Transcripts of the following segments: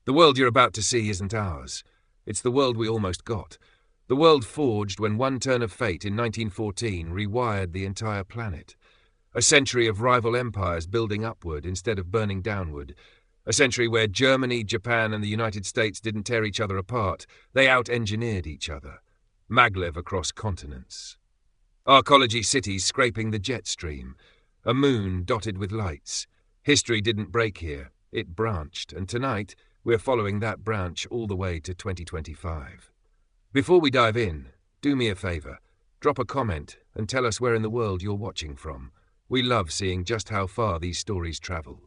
The world you're about to see isn't ours. It's the world we almost got. The world forged when one turn of fate in 1914 rewired the entire planet. A century of rival empires building upward instead of burning downward. A century where Germany, Japan, and the United States didn't tear each other apart. They out-engineered each other. Maglev across continents. Arcology cities scraping the jet stream. A moon dotted with lights. History didn't break here. It branched, and tonight we're following that branch all the way to 2025. Before we dive in, do me a favor. Drop a comment and tell us where in the world you're watching from. We love seeing just how far these stories travel.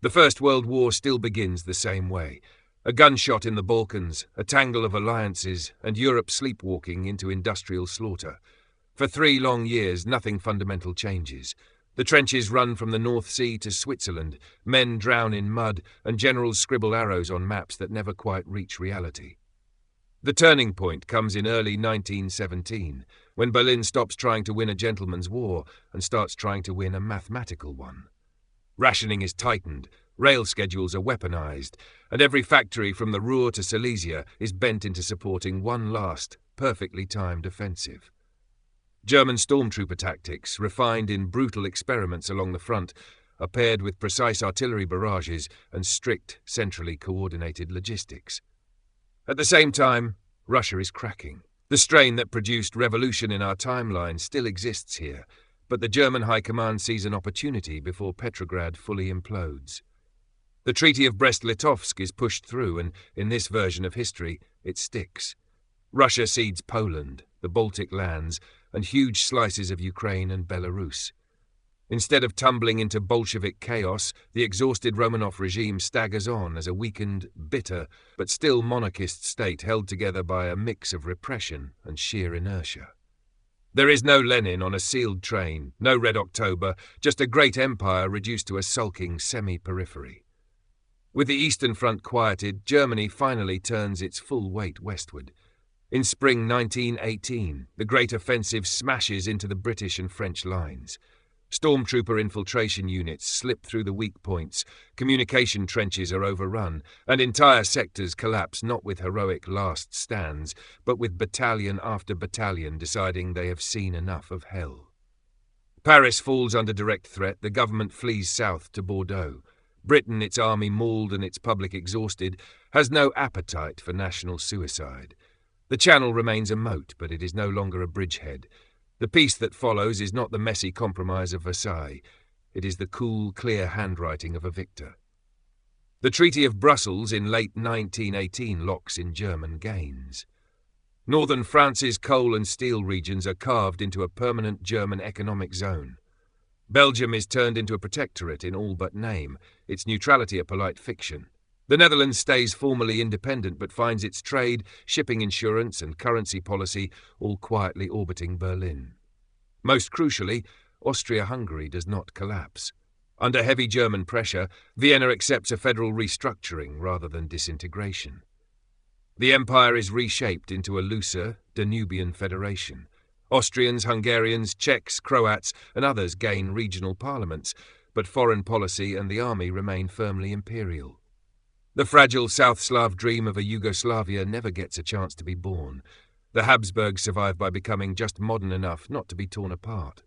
The First World War still begins the same way. A gunshot in the Balkans, a tangle of alliances, and Europe sleepwalking into industrial slaughter. For 3 long years, nothing fundamental changes. The trenches run from the North Sea to Switzerland, men drown in mud, and generals scribble arrows on maps that never quite reach reality. The turning point comes in early 1917, when Berlin stops trying to win a gentleman's war and starts trying to win a mathematical one. Rationing is tightened, rail schedules are weaponized, and every factory from the Ruhr to Silesia is bent into supporting one last, perfectly timed offensive. German stormtrooper tactics, refined in brutal experiments along the front, are paired with precise artillery barrages and strict, centrally coordinated logistics. At the same time, Russia is cracking. The strain that produced revolution in our timeline still exists here, but the German High Command sees an opportunity before Petrograd fully implodes. The Treaty of Brest-Litovsk is pushed through, and in this version of history, it sticks. Russia cedes Poland, the Baltic lands, and huge slices of Ukraine and Belarus. Instead of tumbling into Bolshevik chaos, the exhausted Romanov regime staggers on as a weakened, bitter, but still monarchist state held together by a mix of repression and sheer inertia. There is no Lenin on a sealed train, no Red October, just a great empire reduced to a sulking semi-periphery. With the Eastern Front quieted, Germany finally turns its full weight westward. In spring 1918, the Great Offensive smashes into the British and French lines. Stormtrooper infiltration units slip through the weak points, communication trenches are overrun, and entire sectors collapse not with heroic last stands, but with battalion after battalion deciding they have seen enough of hell. Paris falls under direct threat, the government flees south to Bordeaux. Britain, its army mauled and its public exhausted, has no appetite for national suicide. The Channel remains a moat, but it is no longer a bridgehead. The peace that follows is not the messy compromise of Versailles. It is the cool, clear handwriting of a victor. The Treaty of Brussels in late 1918 locks in German gains. Northern France's coal and steel regions are carved into a permanent German economic zone. Belgium is turned into a protectorate in all but name, its neutrality a polite fiction. The Netherlands stays formally independent but finds its trade, shipping insurance and currency policy all quietly orbiting Berlin. Most crucially, Austria-Hungary does not collapse. Under heavy German pressure, Vienna accepts a federal restructuring rather than disintegration. The empire is reshaped into a looser, Danubian federation. Austrians, Hungarians, Czechs, Croats and others gain regional parliaments, but foreign policy and the army remain firmly imperial. The fragile South Slav dream of a Yugoslavia never gets a chance to be born. The Habsburgs survive by becoming just modern enough not to be torn apart.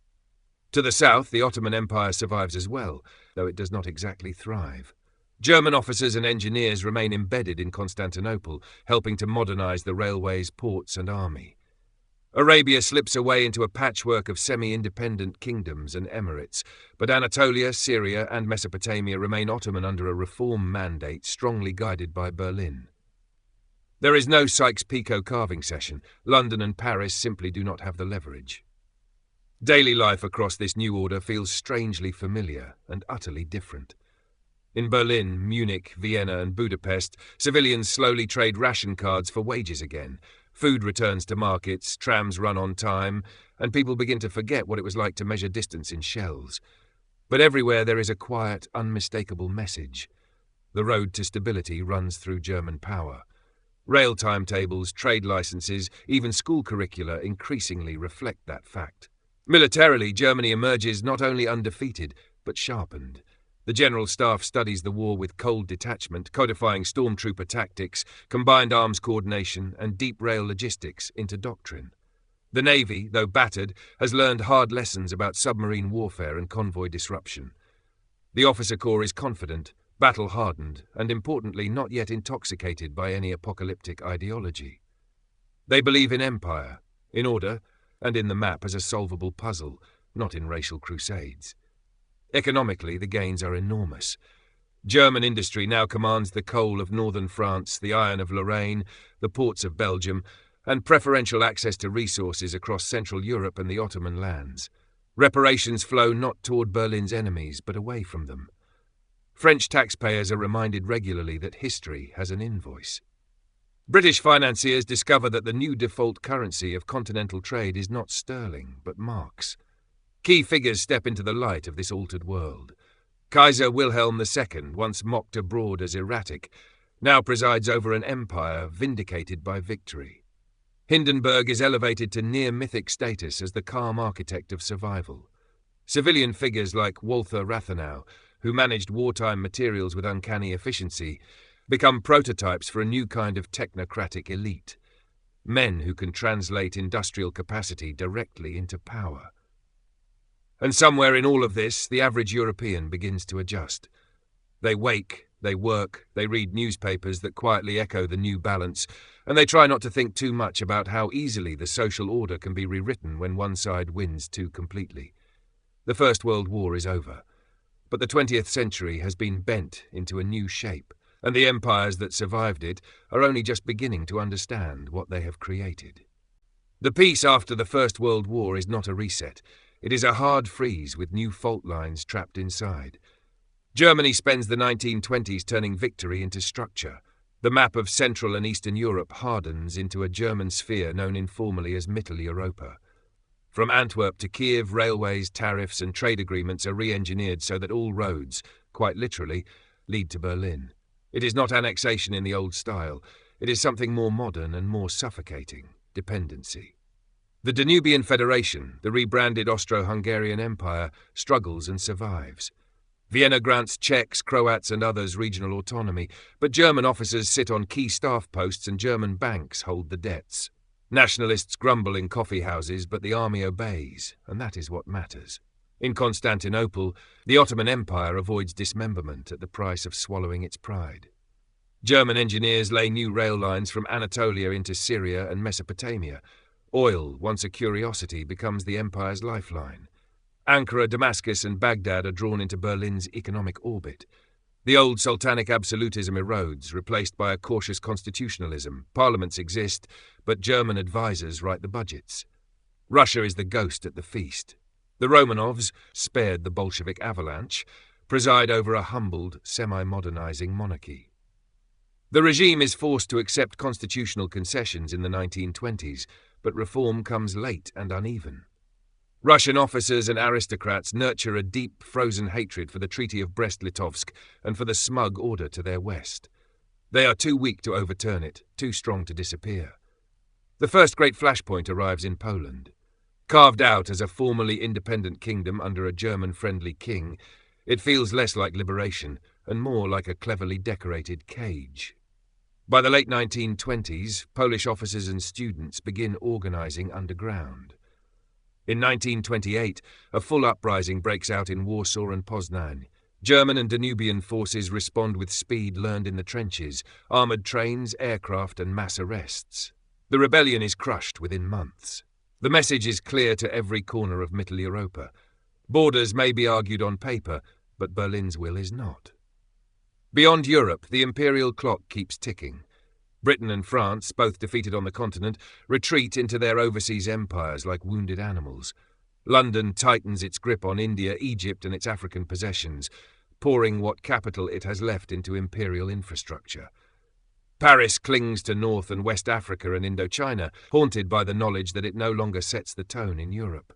To the south, the Ottoman Empire survives as well, though it does not exactly thrive. German officers and engineers remain embedded in Constantinople, helping to modernize the railways, ports, and army. Arabia slips away into a patchwork of semi-independent kingdoms and emirates, but Anatolia, Syria, and Mesopotamia remain Ottoman under a reform mandate strongly guided by Berlin. There is no Sykes-Picot carving session. London and Paris simply do not have the leverage. Daily life across this new order feels strangely familiar and utterly different. In Berlin, Munich, Vienna, and Budapest, civilians slowly trade ration cards for wages again. Food returns to markets, trams run on time, and people begin to forget what it was like to measure distance in shells. But everywhere there is a quiet, unmistakable message. The road to stability runs through German power. Rail timetables, trade licenses, even school curricula increasingly reflect that fact. Militarily, Germany emerges not only undefeated, but sharpened. The General Staff studies the war with cold detachment, codifying stormtrooper tactics, combined arms coordination, and deep rail logistics into doctrine. The Navy, though battered, has learned hard lessons about submarine warfare and convoy disruption. The officer corps is confident, battle-hardened, and importantly not yet intoxicated by any apocalyptic ideology. They believe in empire, in order, and in the map as a solvable puzzle, not in racial crusades. Economically, the gains are enormous. German industry now commands the coal of northern France, the iron of Lorraine, the ports of Belgium, and preferential access to resources across Central Europe and the Ottoman lands. Reparations flow not toward Berlin's enemies, but away from them. French taxpayers are reminded regularly that history has an invoice. British financiers discover that the new default currency of continental trade is not sterling, but marks. Key figures step into the light of this altered world. Kaiser Wilhelm II, once mocked abroad as erratic, now presides over an empire vindicated by victory. Hindenburg is elevated to near-mythic status as the calm architect of survival. Civilian figures like Walther Rathenau, who managed wartime materials with uncanny efficiency, become prototypes for a new kind of technocratic elite. Men who can translate industrial capacity directly into power. And somewhere in all of this, the average European begins to adjust. They wake, they work, they read newspapers that quietly echo the new balance, and they try not to think too much about how easily the social order can be rewritten when one side wins too completely. The First World War is over, but the 20th century has been bent into a new shape, and the empires that survived it are only just beginning to understand what they have created. The peace after the First World War is not a reset. It is a hard freeze with new fault lines trapped inside. Germany spends the 1920s turning victory into structure. The map of Central and Eastern Europe hardens into a German sphere known informally as Mitteleuropa. From Antwerp to Kiev, railways, tariffs and trade agreements are re-engineered so that all roads, quite literally, lead to Berlin. It is not annexation in the old style. It is something more modern and more suffocating, dependency. The Danubian Federation, the rebranded Austro-Hungarian Empire, struggles and survives. Vienna grants Czechs, Croats and others regional autonomy, but German officers sit on key staff posts and German banks hold the debts. Nationalists grumble in coffee houses, but the army obeys, and that is what matters. In Constantinople, the Ottoman Empire avoids dismemberment at the price of swallowing its pride. German engineers lay new rail lines from Anatolia into Syria and Mesopotamia. Oil, once a curiosity, becomes the empire's lifeline. Ankara, Damascus and Baghdad are drawn into Berlin's economic orbit. The old sultanic absolutism erodes, replaced by a cautious constitutionalism. Parliaments exist, but German advisors write the budgets. Russia is the ghost at the feast. The Romanovs, spared the Bolshevik avalanche, preside over a humbled, semi-modernizing monarchy. The regime is forced to accept constitutional concessions in the 1920s, but reform comes late and uneven. Russian officers and aristocrats nurture a deep, frozen hatred for the Treaty of Brest-Litovsk and for the smug order to their west. They are too weak to overturn it, too strong to disappear. The first great flashpoint arrives in Poland. Carved out as a formally independent kingdom under a German-friendly king, it feels less like liberation and more like a cleverly decorated cage. By the late 1920s, Polish officers and students begin organizing underground. In 1928, a full uprising breaks out in Warsaw and Poznan. German and Danubian forces respond with speed learned in the trenches, armoured trains, aircraft and mass arrests. The rebellion is crushed within months. The message is clear to every corner of Mitteleuropa. Borders may be argued on paper, but Berlin's will is not. Beyond Europe, the imperial clock keeps ticking. Britain and France, both defeated on the continent, retreat into their overseas empires like wounded animals. London tightens its grip on India, Egypt and its African possessions, pouring what capital it has left into imperial infrastructure. Paris clings to North and West Africa and Indochina, haunted by the knowledge that it no longer sets the tone in Europe.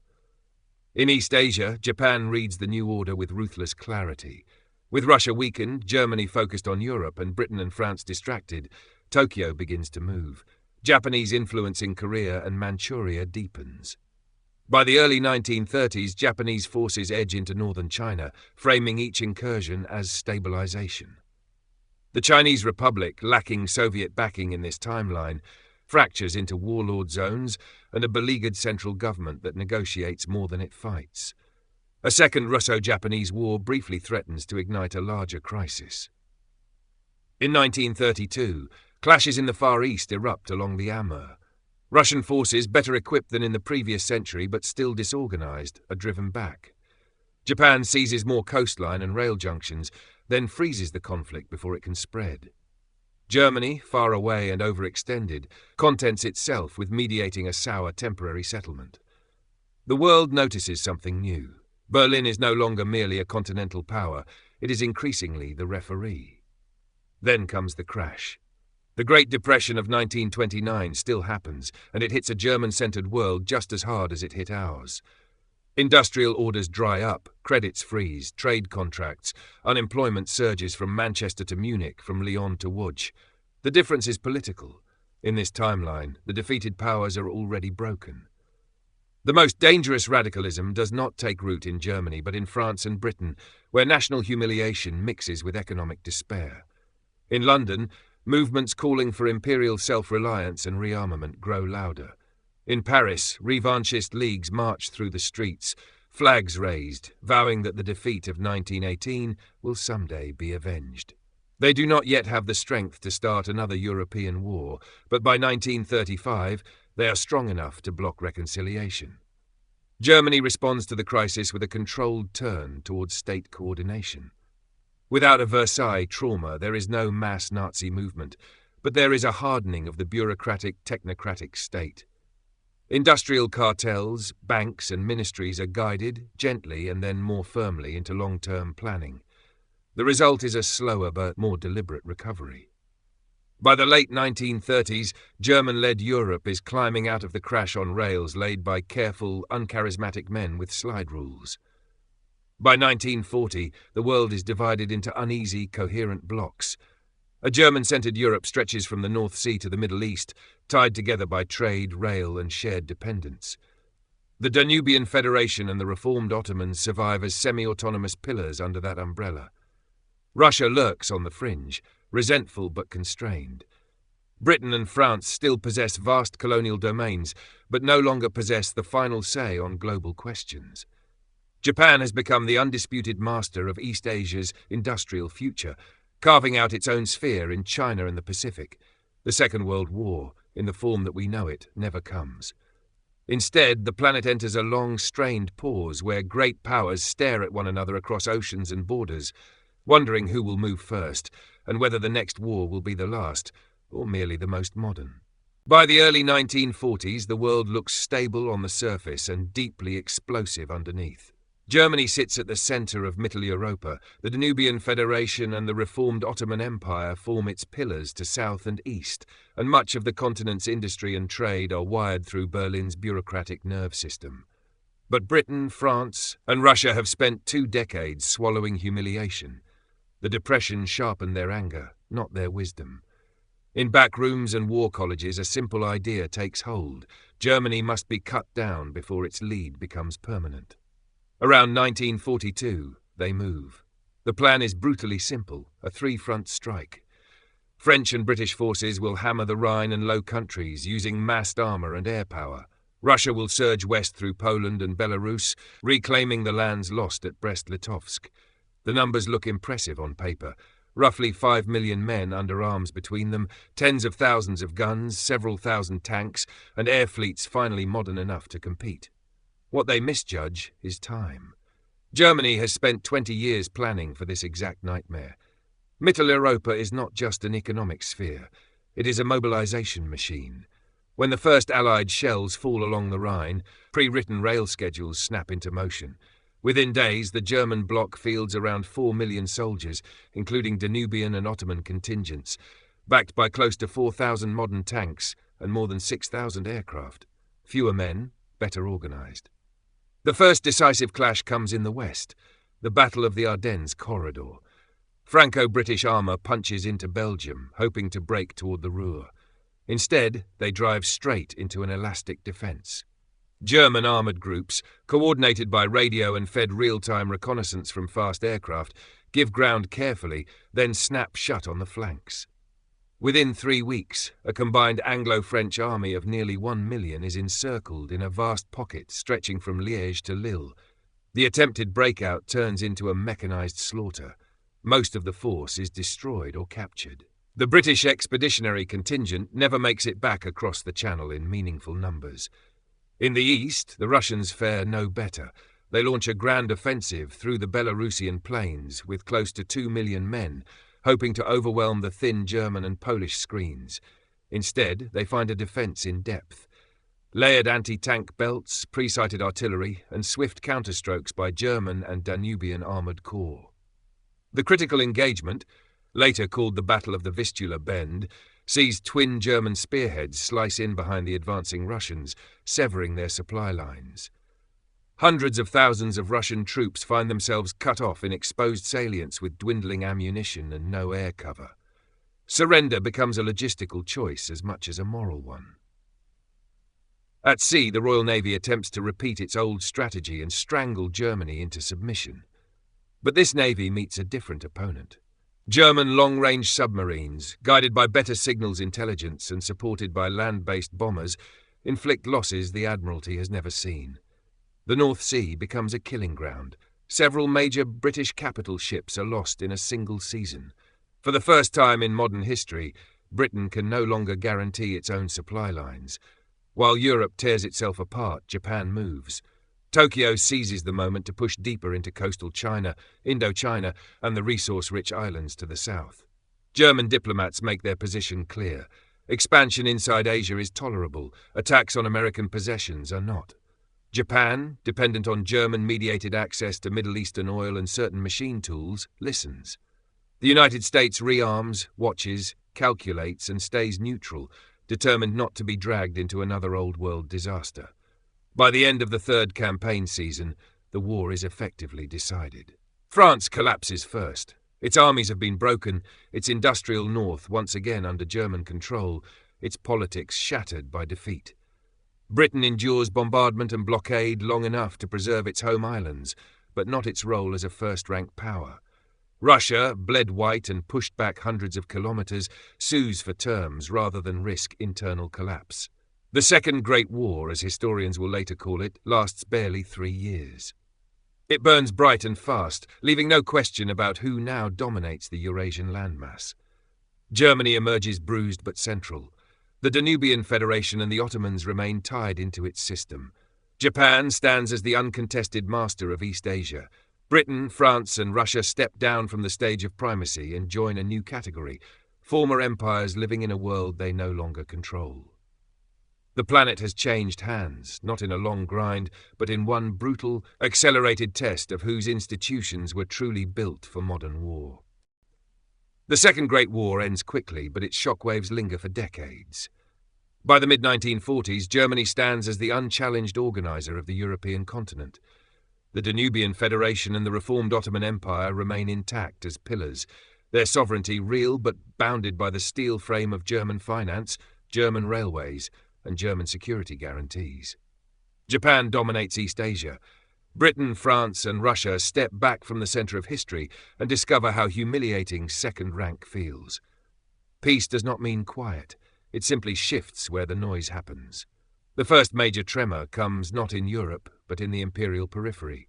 In East Asia, Japan reads the new order with ruthless clarity. With Russia weakened, Germany focused on Europe and Britain and France distracted, Tokyo begins to move. Japanese influence in Korea and Manchuria deepens. By the early 1930s, Japanese forces edge into northern China, framing each incursion as stabilization. The Chinese Republic, lacking Soviet backing in this timeline, fractures into warlord zones and a beleaguered central government that negotiates more than it fights. A second Russo-Japanese war briefly threatens to ignite a larger crisis. In 1932, clashes in the Far East erupt along the Amur. Russian forces, better equipped than in the previous century but still disorganized, are driven back. Japan seizes more coastline and rail junctions, then freezes the conflict before it can spread. Germany, far away and overextended, contents itself with mediating a sour temporary settlement. The world notices something new. Berlin is no longer merely a continental power, it is increasingly the referee. Then comes the crash. The Great Depression of 1929 still happens, and it hits a German-centered world just as hard as it hit ours. Industrial orders dry up, credits freeze, trade contracts, unemployment surges from Manchester to Munich, from Lyon to Łódź. The difference is political. In this timeline, the defeated powers are already broken. The most dangerous radicalism does not take root in Germany, but in France and Britain, where national humiliation mixes with economic despair. In London, movements calling for imperial self-reliance and rearmament grow louder. In Paris, revanchist leagues march through the streets, flags raised, vowing that the defeat of 1918 will someday be avenged. They do not yet have the strength to start another European war, but by 1935 they are strong enough to block reconciliation. Germany responds to the crisis with a controlled turn towards state coordination. Without a Versailles trauma, there is no mass Nazi movement, but there is a hardening of the bureaucratic, technocratic state. Industrial cartels, banks and ministries are guided, gently and then more firmly, into long-term planning. The result is a slower but more deliberate recovery. By the late 1930s, German-led Europe is climbing out of the crash on rails laid by careful, uncharismatic men with slide rules. By 1940, the world is divided into uneasy, coherent blocks. A German-centered Europe stretches from the North Sea to the Middle East, tied together by trade, rail, and shared dependence. The Danubian Federation and the reformed Ottomans survive as semi-autonomous pillars under that umbrella. Russia lurks on the fringe, resentful but constrained. Britain and France still possess vast colonial domains, but no longer possess the final say on global questions. Japan has become the undisputed master of East Asia's industrial future, carving out its own sphere in China and the Pacific. The Second World War, in the form that we know it, never comes. Instead, the planet enters a long, strained pause where great powers stare at one another across oceans and borders, wondering who will move first, and whether the next war will be the last, or merely the most modern. By the early 1940s, the world looks stable on the surface and deeply explosive underneath. Germany sits at the centre of Mitteleuropa. The Danubian Federation and the reformed Ottoman Empire form its pillars to south and east, and much of the continent's industry and trade are wired through Berlin's bureaucratic nerve system. But Britain, France, and Russia have spent 2 decades swallowing humiliation. The Depression sharpened their anger, not their wisdom. In back rooms and war colleges, a simple idea takes hold. Germany must be cut down before its lead becomes permanent. Around 1942, they move. The plan is brutally simple, a 3-front strike. French and British forces will hammer the Rhine and Low Countries using massed armour and air power. Russia will surge west through Poland and Belarus, reclaiming the lands lost at Brest-Litovsk. The numbers look impressive on paper. Roughly 5 million men under arms between them, tens of thousands of guns, several thousand tanks, and air fleets finally modern enough to compete. What they misjudge is time. Germany has spent 20 years planning for this exact nightmare. Mitteleuropa is not just an economic sphere. It is a mobilization machine. When the first Allied shells fall along the Rhine, pre-written rail schedules snap into motion. Within days, the German bloc fields around 4 million soldiers, including Danubian and Ottoman contingents, backed by close to 4,000 modern tanks and more than 6,000 aircraft. Fewer men, better organized. The first decisive clash comes in the west, the Battle of the Ardennes corridor. Franco-British armour punches into Belgium, hoping to break toward the Ruhr. Instead, they drive straight into an elastic defence. German armoured groups, coordinated by radio and fed real-time reconnaissance from fast aircraft, give ground carefully, then snap shut on the flanks. Within 3 weeks, a combined Anglo-French army of nearly 1 million is encircled in a vast pocket stretching from Liège to Lille. The attempted breakout turns into a mechanized slaughter. Most of the force is destroyed or captured. The British expeditionary contingent never makes it back across the Channel in meaningful numbers. In the east, the Russians fare no better. They launch a grand offensive through the Belarusian plains with close to 2 million men, hoping to overwhelm the thin German and Polish screens. Instead, they find a defence in depth. Layered anti-tank belts, pre-sighted artillery, and swift counterstrokes by German and Danubian armoured corps. The critical engagement, later called the Battle of the Vistula Bend, sees twin German spearheads slice in behind the advancing Russians, severing their supply lines. Hundreds of thousands of Russian troops find themselves cut off in exposed salients with dwindling ammunition and no air cover. Surrender becomes a logistical choice as much as a moral one. At sea, the Royal Navy attempts to repeat its old strategy and strangle Germany into submission. But this navy meets a different opponent. German long-range submarines, guided by better signals intelligence and supported by land-based bombers, inflict losses the Admiralty has never seen. The North Sea becomes a killing ground. Several major British capital ships are lost in a single season. For the first time in modern history, Britain can no longer guarantee its own supply lines. While Europe tears itself apart, Japan moves. Tokyo seizes the moment to push deeper into coastal China, Indochina, and the resource-rich islands to the south. German diplomats make their position clear. Expansion inside Asia is tolerable. Attacks on American possessions are not. Japan, dependent on German-mediated access to Middle Eastern oil and certain machine tools, listens. The United States rearms, watches, calculates, and stays neutral, determined not to be dragged into another old-world disaster. By the end of the third campaign season, the war is effectively decided. France collapses first. Its armies have been broken, its industrial north once again under German control, its politics shattered by defeat. Britain endures bombardment and blockade long enough to preserve its home islands, but not its role as a first-rank power. Russia, bled white and pushed back hundreds of kilometres, sues for terms rather than risk internal collapse. The Second Great War, as historians will later call it, lasts barely 3 years. It burns bright and fast, leaving no question about who now dominates the Eurasian landmass. Germany emerges bruised but central. The Danubian Federation and the Ottomans remain tied into its system. Japan stands as the uncontested master of East Asia. Britain, France, and Russia step down from the stage of primacy and join a new category, former empires living in a world they no longer control. The planet has changed hands, not in a long grind, but in one brutal, accelerated test of whose institutions were truly built for modern war. The Second Great War ends quickly, but its shockwaves linger for decades. By the mid-1940s, Germany stands as the unchallenged organizer of the European continent. The Danubian Federation and the reformed Ottoman Empire remain intact as pillars, their sovereignty real but bounded by the steel frame of German finance, German railways, and German security guarantees. Japan dominates East Asia. Britain, France, and Russia step back from the centre of history and discover how humiliating second rank feels. Peace does not mean quiet. It simply shifts where the noise happens. The first major tremor comes not in Europe, but in the imperial periphery.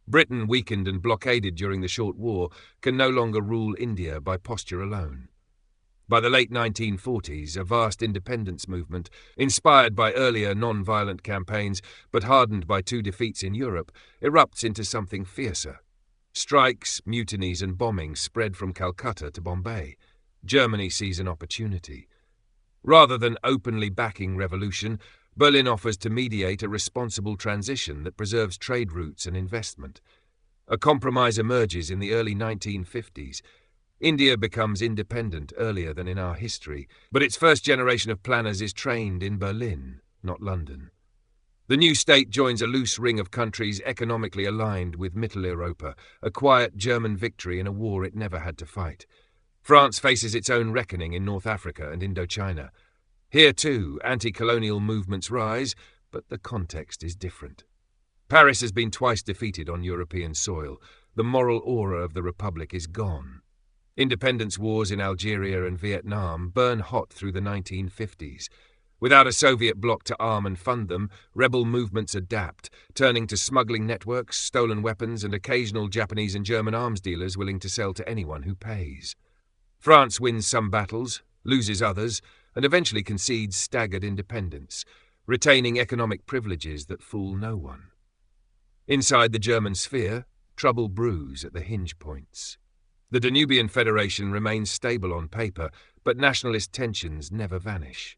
Britain, weakened and blockaded during the short war, can no longer rule India by posture alone. By the late 1940s, a vast independence movement, inspired by earlier non-violent campaigns but hardened by 2 defeats in Europe, erupts into something fiercer. Strikes, mutinies and bombings spread from Calcutta to Bombay. Germany sees an opportunity. Rather than openly backing revolution, Berlin offers to mediate a responsible transition that preserves trade routes and investment. A compromise emerges in the early 1950s. India becomes independent earlier than in our history, but its first generation of planners is trained in Berlin, not London. The new state joins a loose ring of countries economically aligned with Mitteleuropa, a quiet German victory in a war it never had to fight. France faces its own reckoning in North Africa and Indochina. Here, too, anti-colonial movements rise, but the context is different. Paris has been twice defeated on European soil. The moral aura of the Republic is gone. Independence wars in Algeria and Vietnam burn hot through the 1950s. Without a Soviet bloc to arm and fund them, rebel movements adapt, turning to smuggling networks, stolen weapons, and occasional Japanese and German arms dealers willing to sell to anyone who pays. France wins some battles, loses others, and eventually concedes staggered independence, retaining economic privileges that fool no one. Inside the German sphere, trouble brews at the hinge points. The Danubian Federation remains stable on paper, but nationalist tensions never vanish.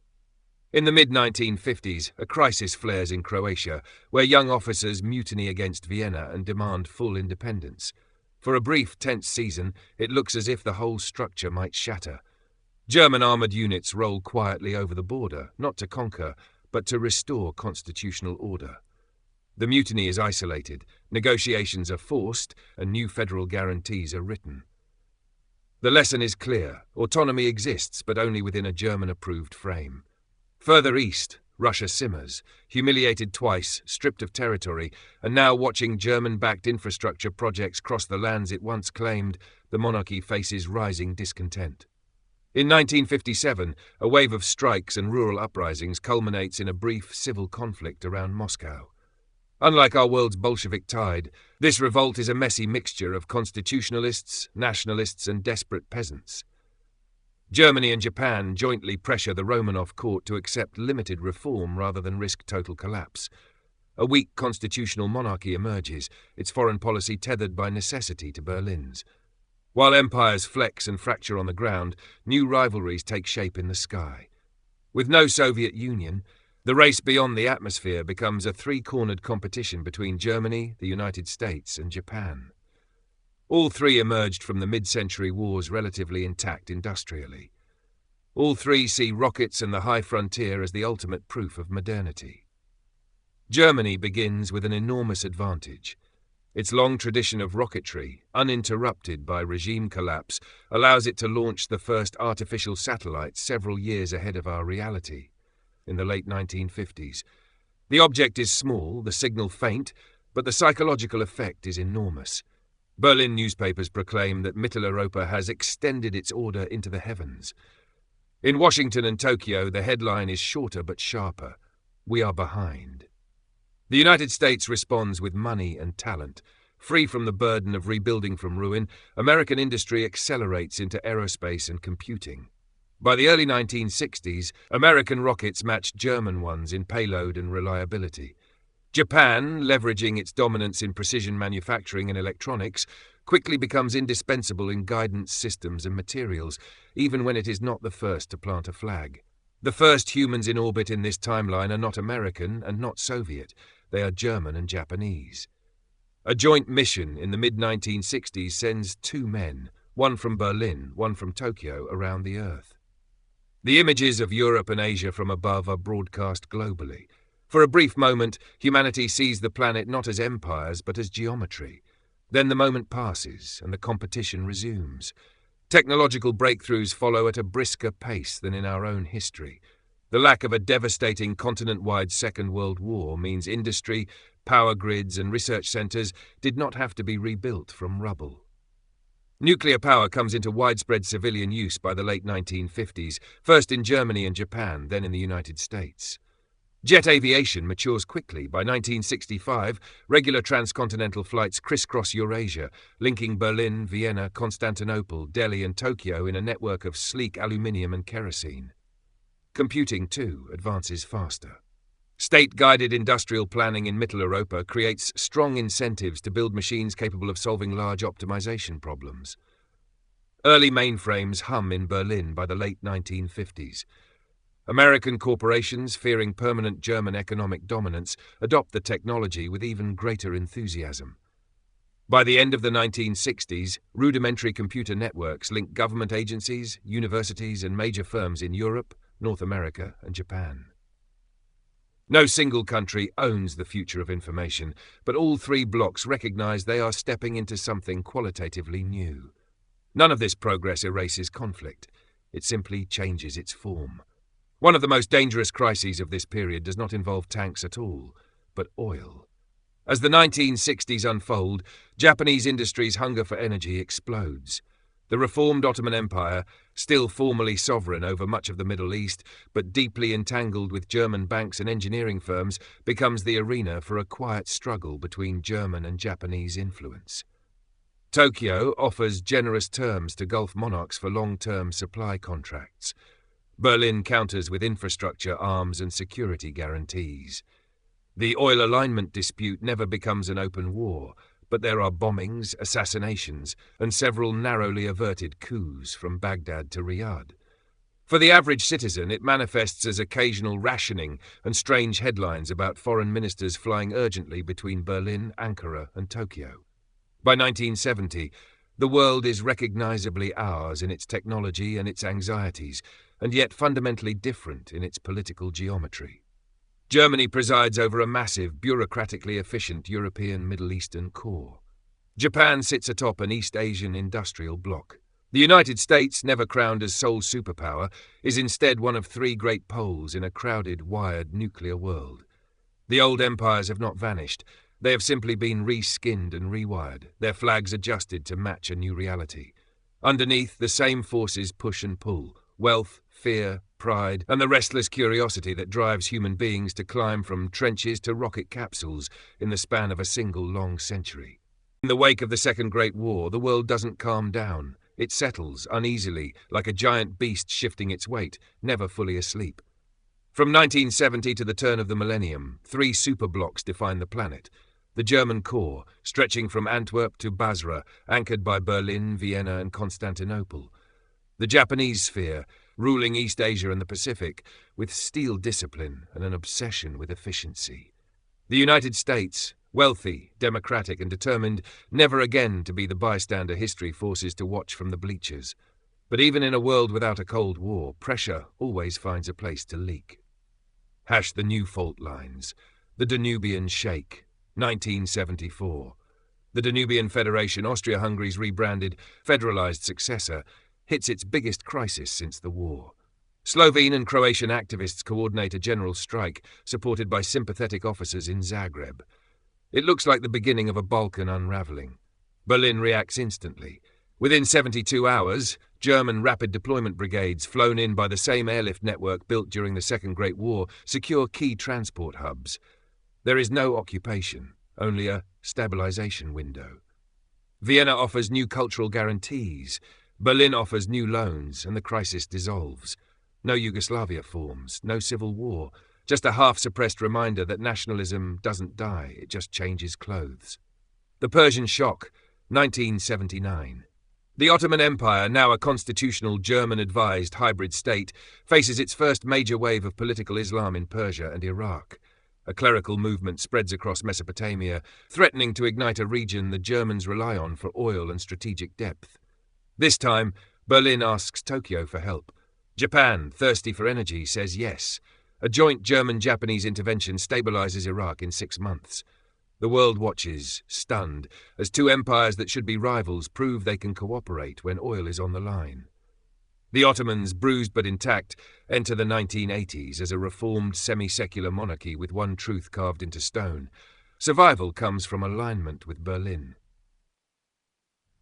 In the mid-1950s, a crisis flares in Croatia, where young officers mutiny against Vienna and demand full independence. For a brief, tense season, it looks as if the whole structure might shatter. German armoured units roll quietly over the border, not to conquer, but to restore constitutional order. The mutiny is isolated, negotiations are forced, and new federal guarantees are written. The lesson is clear: autonomy exists, but only within a German-approved frame. Further east, Russia simmers, humiliated twice, stripped of territory, and now watching German-backed infrastructure projects cross the lands it once claimed, the monarchy faces rising discontent. In 1957, a wave of strikes and rural uprisings culminates in a brief civil conflict around Moscow. Unlike our world's Bolshevik tide, this revolt is a messy mixture of constitutionalists, nationalists, and desperate peasants. Germany and Japan jointly pressure the Romanov court to accept limited reform rather than risk total collapse. A weak constitutional monarchy emerges, its foreign policy tethered by necessity to Berlin's. While empires flex and fracture on the ground, new rivalries take shape in the sky. With no Soviet Union, the race beyond the atmosphere becomes a three-cornered competition between Germany, the United States, and Japan. All three emerged from the mid-century wars relatively intact industrially. All three see rockets and the high frontier as the ultimate proof of modernity. Germany begins with an enormous advantage. Its long tradition of rocketry, uninterrupted by regime collapse, allows it to launch the first artificial satellites several years ahead of our reality, in the late 1950s. The object is small, the signal faint, but the psychological effect is enormous. Berlin newspapers proclaim that Mitteleuropa has extended its order into the heavens. In Washington and Tokyo, the headline is shorter but sharper: "We are behind." The United States responds with money and talent. Free from the burden of rebuilding from ruin, American industry accelerates into aerospace and computing. By the early 1960s, American rockets matched German ones in payload and reliability. Japan, leveraging its dominance in precision manufacturing and electronics, quickly becomes indispensable in guidance systems and materials, even when it is not the first to plant a flag. The first humans in orbit in this timeline are not American and not Soviet. They are German and Japanese. A joint mission in the mid-1960s sends two men, one from Berlin, one from Tokyo, around the Earth. The images of Europe and Asia from above are broadcast globally. For a brief moment, humanity sees the planet not as empires but as geometry. Then the moment passes and the competition resumes. Technological breakthroughs follow at a brisker pace than in our own history. The lack of a devastating continent-wide Second World War means industry, power grids, and research centers did not have to be rebuilt from rubble. Nuclear power comes into widespread civilian use by the late 1950s, first in Germany and Japan, then in the United States. Jet aviation matures quickly. By 1965, regular transcontinental flights crisscross Eurasia, linking Berlin, Vienna, Constantinople, Delhi, and Tokyo in a network of sleek aluminium and kerosene. Computing, too, advances faster. State-guided industrial planning in Mitteleuropa creates strong incentives to build machines capable of solving large optimization problems. Early mainframes hum in Berlin by the late 1950s. American corporations, fearing permanent German economic dominance, adopt the technology with even greater enthusiasm. By the end of the 1960s, rudimentary computer networks link government agencies, universities, and major firms in Europe, North America, and Japan. No single country owns the future of information, but all three blocs recognize they are stepping into something qualitatively new. None of this progress erases conflict. It simply changes its form. One of the most dangerous crises of this period does not involve tanks at all, but oil. As the 1960s unfold, Japanese industry's hunger for energy explodes. The reformed Ottoman Empire, still formally sovereign over much of the Middle East, but deeply entangled with German banks and engineering firms, becomes the arena for a quiet struggle between German and Japanese influence. Tokyo offers generous terms to Gulf monarchs for long-term supply contracts. Berlin counters with infrastructure, arms, and security guarantees. The oil alignment dispute never becomes an open war, but there are bombings, assassinations, and several narrowly averted coups from Baghdad to Riyadh. For the average citizen, it manifests as occasional rationing and strange headlines about foreign ministers flying urgently between Berlin, Ankara, and Tokyo. By 1970, the world is recognizably ours in its technology and its anxieties, and yet fundamentally different in its political geometry. Germany presides over a massive, bureaucratically efficient European Middle Eastern core. Japan sits atop an East Asian industrial bloc. The United States, never crowned as sole superpower, is instead one of three great poles in a crowded, wired nuclear world. The old empires have not vanished. They have simply been reskinned and rewired, their flags adjusted to match a new reality. Underneath, the same forces push and pull: wealth, fear, pride, and the restless curiosity that drives human beings to climb from trenches to rocket capsules in the span of a single long century. In the wake of the Second Great War, the world doesn't calm down. It settles uneasily, like a giant beast shifting its weight, never fully asleep. From 1970 to the turn of the millennium, three superblocks define the planet. The German core, stretching from Antwerp to Basra, anchored by Berlin, Vienna, and Constantinople. The Japanese sphere, ruling East Asia and the Pacific, with steel discipline and an obsession with efficiency. The United States, wealthy, democratic, and determined never again to be the bystander history forces to watch from the bleachers. But even in a world without a Cold War, pressure always finds a place to leak. Hash the new fault lines. The Danubian Sheikh, 1974. The Danubian Federation, Austria-Hungary's rebranded, federalized successor, hits its biggest crisis since the war. Slovene and Croatian activists coordinate a general strike, supported by sympathetic officers in Zagreb. It looks like the beginning of a Balkan unraveling. Berlin reacts instantly. Within 72 hours, German rapid deployment brigades, flown in by the same airlift network built during the Second Great War, secure key transport hubs. There is no occupation, only a stabilization window. Vienna offers new cultural guarantees. Berlin offers new loans, and the crisis dissolves. No Yugoslavia forms, no civil war, just a half-suppressed reminder that nationalism doesn't die, it just changes clothes. The Persian Shock, 1979. The Ottoman Empire, now a constitutional German-advised hybrid state, faces its first major wave of political Islam in Persia and Iraq. A clerical movement spreads across Mesopotamia, threatening to ignite a region the Germans rely on for oil and strategic depth. This time, Berlin asks Tokyo for help. Japan, thirsty for energy, says yes. A joint German-Japanese intervention stabilizes Iraq in 6 months. The world watches, stunned, as two empires that should be rivals prove they can cooperate when oil is on the line. The Ottomans, bruised but intact, enter the 1980s as a reformed semi-secular monarchy with one truth carved into stone. Survival comes from alignment with Berlin.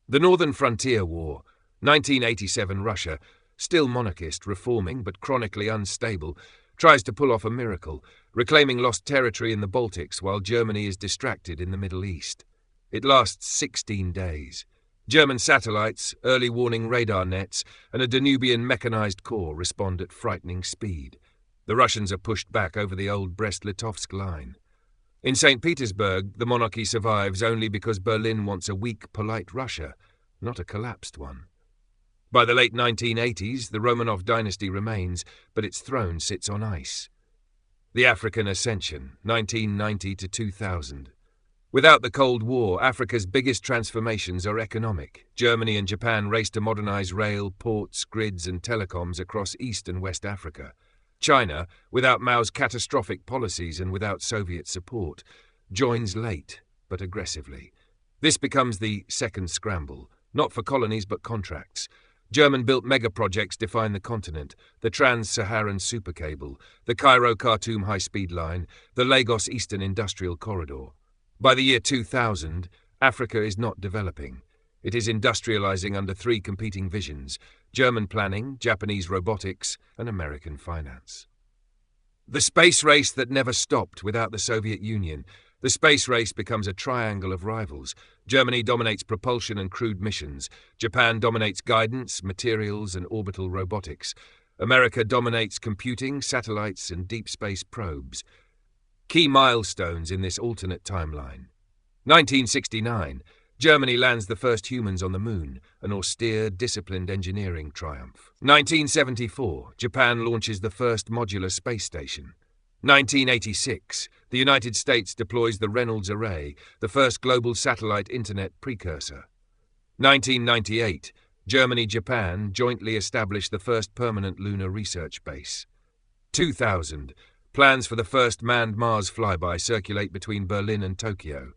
The Northern Frontier War, 1987 Russia, still monarchist, reforming but chronically unstable, tries to pull off a miracle, reclaiming lost territory in the Baltics while Germany is distracted in the Middle East. It lasts 16 days. German satellites, early warning radar nets, and a Danubian mechanized corps respond at frightening speed. The Russians are pushed back over the old Brest-Litovsk line. In St. Petersburg, the monarchy survives only because Berlin wants a weak, polite Russia, not a collapsed one. By the late 1980s, the Romanov dynasty remains, but its throne sits on ice. The African Ascension, 1990 to 2000. Without the Cold War, Africa's biggest transformations are economic. Germany and Japan race to modernize rail, ports, grids, and telecoms across East and West Africa. China, without Mao's catastrophic policies and without Soviet support, joins late, but aggressively. This becomes the second scramble, not for colonies but contracts. German-built megaprojects define the continent: the Trans-Saharan Supercable, the Cairo-Khartoum high-speed line, the Lagos Eastern Industrial Corridor. By the year 2000, Africa is not developing. It is industrializing under three competing visions: German planning, Japanese robotics, and American finance. The space race that never stopped without the Soviet Union. The space race becomes a triangle of rivals. Germany dominates propulsion and crewed missions. Japan dominates guidance, materials, and orbital robotics. America dominates computing, satellites, and deep space probes. Key milestones in this alternate timeline. 1969. Germany lands the first humans on the moon, an austere, disciplined engineering triumph. 1974. Japan launches the first modular space station. 1986. The United States deploys the Reynolds Array, the first global satellite internet precursor. 1998. Germany-Japan jointly establish the first permanent lunar research base. 2000. Plans for the first manned Mars flyby circulate between Berlin and Tokyo.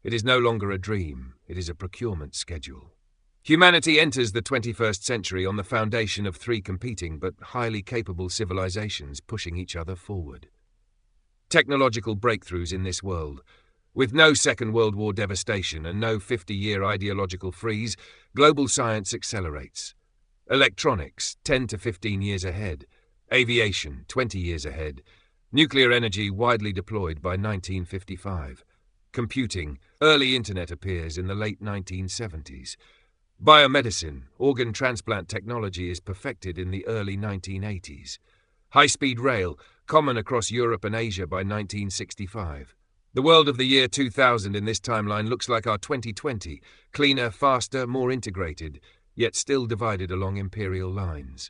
It is no longer a dream, it is a procurement schedule. Humanity enters the 21st century on the foundation of three competing but highly capable civilizations pushing each other forward. Technological breakthroughs in this world. With no Second World War devastation and no 50-year ideological freeze, global science accelerates. Electronics, 10 to 15 years ahead. Aviation, 20 years ahead. Nuclear energy widely deployed by 1955. Computing, early internet appears in the late 1970s. Biomedicine, organ transplant technology is perfected in the early 1980s. High-speed rail, common across Europe and Asia by 1965. The world of the year 2000 in this timeline looks like our 2020, cleaner, faster, more integrated, yet still divided along imperial lines.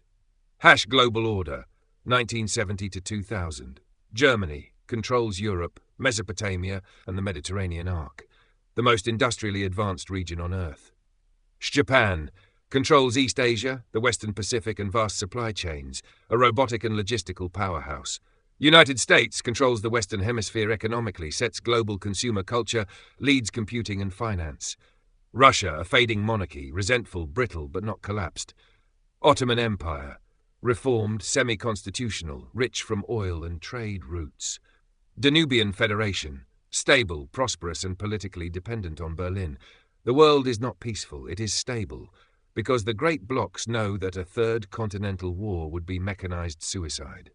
Global order, 1970 to 2000. Germany controls Europe, Mesopotamia, and the Mediterranean arc, the most industrially advanced region on Earth. Japan controls East Asia, the Western Pacific, and vast supply chains, a robotic and logistical powerhouse. United States controls the Western Hemisphere economically, sets global consumer culture, leads computing and finance. Russia, a fading monarchy, resentful, brittle, but not collapsed. Ottoman Empire, reformed, semi-constitutional, rich from oil and trade routes. Danubian Federation, stable, prosperous, and politically dependent on Berlin. The world is not peaceful, it is stable, because the great blocs know that a third continental war would be mechanized suicide.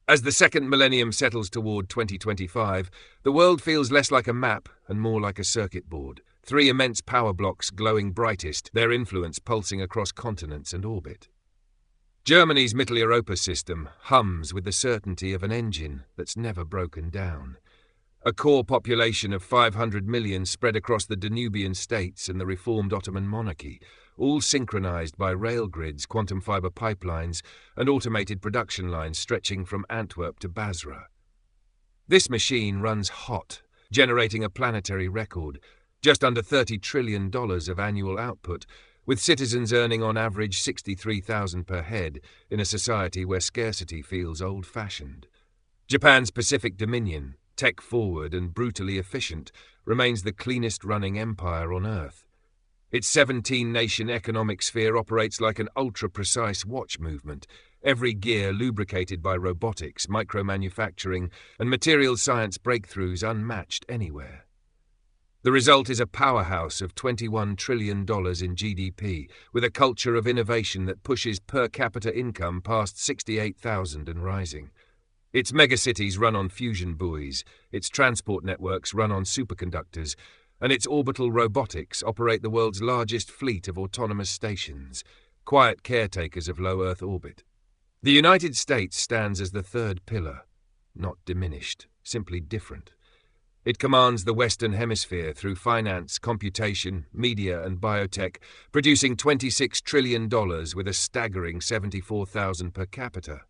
As the second millennium settles toward 2025, the world feels less like a map and more like a circuit board. Three immense power blocks glowing brightest, their influence pulsing across continents and orbit. Germany's Mitteleuropa system hums with the certainty of an engine that's never broken down. A core population of 500 million spread across the Danubian states and the reformed Ottoman monarchy, all synchronized by rail grids, quantum fiber pipelines, and automated production lines stretching from Antwerp to Basra. This machine runs hot, generating a planetary record, just under $30 trillion of annual output, with citizens earning on average $63,000 per head in a society where scarcity feels old-fashioned. Japan's Pacific Dominion, tech-forward and brutally efficient, remains the cleanest-running empire on Earth. Its 17-nation economic sphere operates like an ultra-precise watch movement, every gear lubricated by robotics, micromanufacturing, and material science breakthroughs unmatched anywhere. The result is a powerhouse of $21 trillion in GDP, with a culture of innovation that pushes per capita income past $68,000 and rising. Its megacities run on fusion buoys, its transport networks run on superconductors, and its orbital robotics operate the world's largest fleet of autonomous stations, quiet caretakers of low Earth orbit. The United States stands as the third pillar, not diminished, simply different. It commands the Western Hemisphere through finance, computation, media, and biotech, producing $26 trillion with a staggering $74,000 per capita.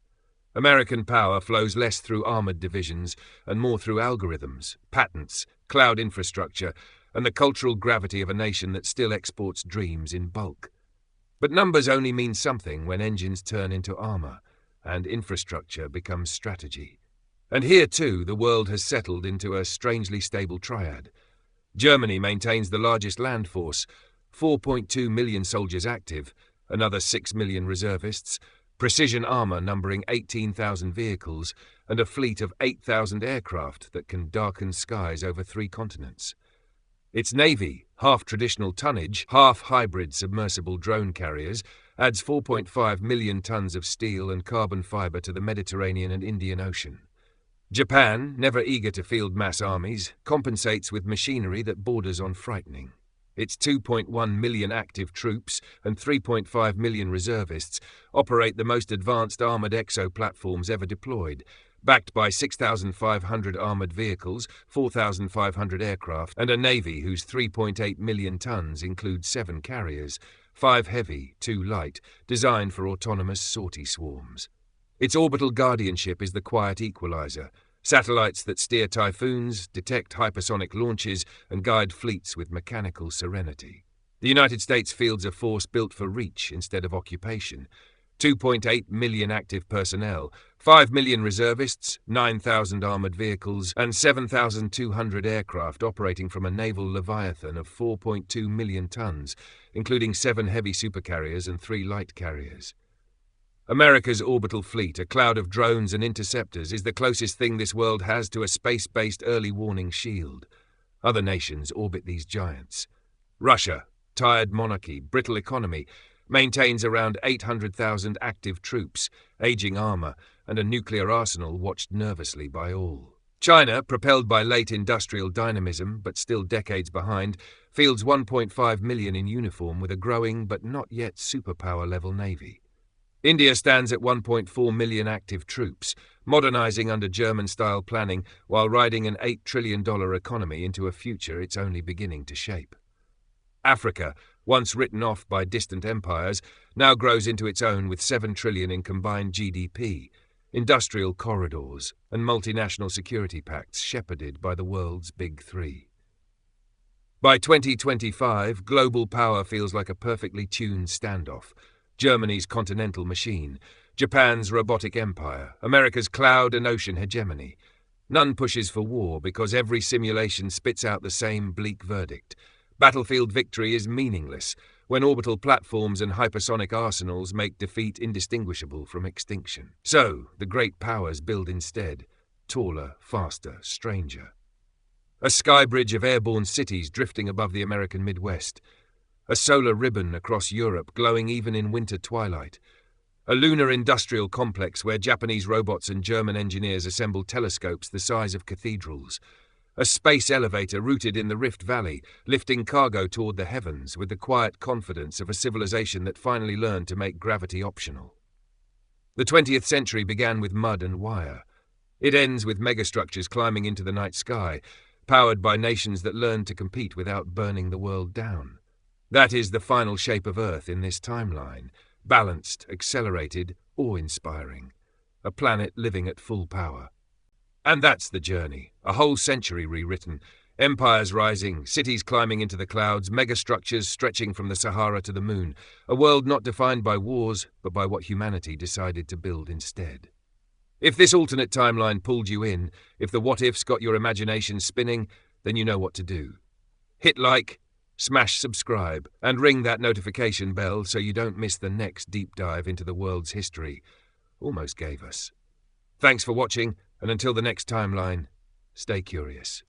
American power flows less through armored divisions and more through algorithms, patents, cloud infrastructure, and the cultural gravity of a nation that still exports dreams in bulk. But numbers only mean something when engines turn into armor and infrastructure becomes strategy. And here, too, the world has settled into a strangely stable triad. Germany maintains the largest land force, 4.2 million soldiers active, another 6 million reservists, precision armour numbering 18,000 vehicles, and a fleet of 8,000 aircraft that can darken skies over 3 continents. Its navy, half traditional tonnage, half hybrid submersible drone carriers, adds 4.5 million tons of steel and carbon fibre to the Mediterranean and Indian Ocean. Japan, never eager to field mass armies, compensates with machinery that borders on frightening. Its 2.1 million active troops and 3.5 million reservists operate the most advanced armoured exo platforms ever deployed, backed by 6,500 armoured vehicles, 4,500 aircraft, and a navy whose 3.8 million tons includes 7 carriers, 5 heavy, 2 light, designed for autonomous sortie swarms. Its orbital guardianship is the quiet equalizer, satellites that steer typhoons, detect hypersonic launches, and guide fleets with mechanical serenity. The United States fields a force built for reach instead of occupation. 2.8 million active personnel, 5 million reservists, 9,000 armoured vehicles, and 7,200 aircraft operating from a naval leviathan of 4.2 million tons, including 7 heavy supercarriers and 3 light carriers. America's orbital fleet, a cloud of drones and interceptors, is the closest thing this world has to a space-based early warning shield. Other nations orbit these giants. Russia, tired monarchy, brittle economy, maintains around 800,000 active troops, aging armour, and a nuclear arsenal watched nervously by all. China, propelled by late industrial dynamism, but still decades behind, fields 1.5 million in uniform with a growing but not yet superpower-level navy. India stands at 1.4 million active troops, modernising under German-style planning while riding an $8 trillion economy into a future it's only beginning to shape. Africa, once written off by distant empires, now grows into its own with 7 trillion in combined GDP, industrial corridors, and multinational security pacts shepherded by the world's big 3. By 2025, global power feels like a perfectly tuned standoff. Germany's continental machine, Japan's robotic empire, America's cloud and ocean hegemony. None pushes for war because every simulation spits out the same bleak verdict. Battlefield victory is meaningless when orbital platforms and hypersonic arsenals make defeat indistinguishable from extinction. So, the great powers build instead, taller, faster, stranger. A sky bridge of airborne cities drifting above the American Midwest. A solar ribbon across Europe glowing even in winter twilight. A lunar industrial complex where Japanese robots and German engineers assemble telescopes the size of cathedrals. A space elevator rooted in the Rift Valley, lifting cargo toward the heavens with the quiet confidence of a civilization that finally learned to make gravity optional. The 20th century began with mud and wire. It ends with megastructures climbing into the night sky, powered by nations that learned to compete without burning the world down. That is the final shape of Earth in this timeline, balanced, accelerated, awe-inspiring. A planet living at full power. And that's the journey, a whole century rewritten, empires rising, cities climbing into the clouds, megastructures stretching from the Sahara to the moon, a world not defined by wars, but by what humanity decided to build instead. If this alternate timeline pulled you in, if the what-ifs got your imagination spinning, then you know what to do. Hit like, smash subscribe, and ring that notification bell so you don't miss the next deep dive into the world's history almost gave us. Thanks for watching, and until the next timeline, stay curious.